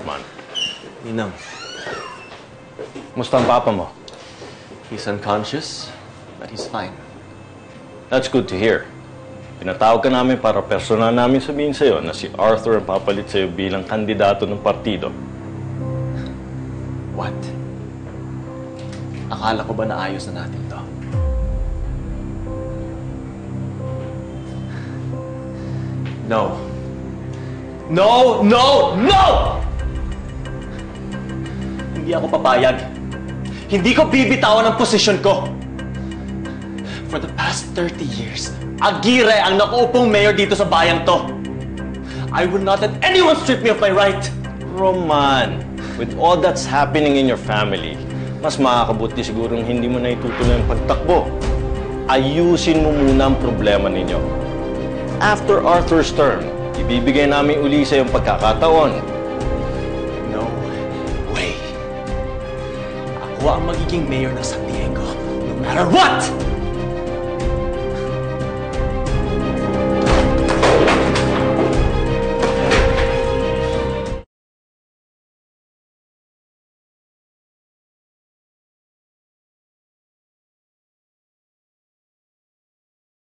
Congressman. Ninang, Musta ang papa mo? he's unconscious, but he's fine. That's good to hear. Pinatawag ka namin para personal namin sabihin sa'yo na si Arthur ang papalit sa'yo bilang kandidato ng partido. What? Akala ko ba naayos na natin to? No. No! No! No! Hindi ako papayag. Hindi ko bibitawan ang posisyon ko. For the past 30 years, Aguirre ang nakuupong mayor dito sa bayang to. I will not let anyone strip me of my right. Roman, with all that's happening in your family, mas makakabuti sigurong hindi mo na itutuloy ang pagtakbo. Ayusin mo muna ang problema ninyo. After Arthur's term, ibibigay namin uli sa yung pagkakataon. No way. Ako ang magiging mayor ng San Diego, no matter what!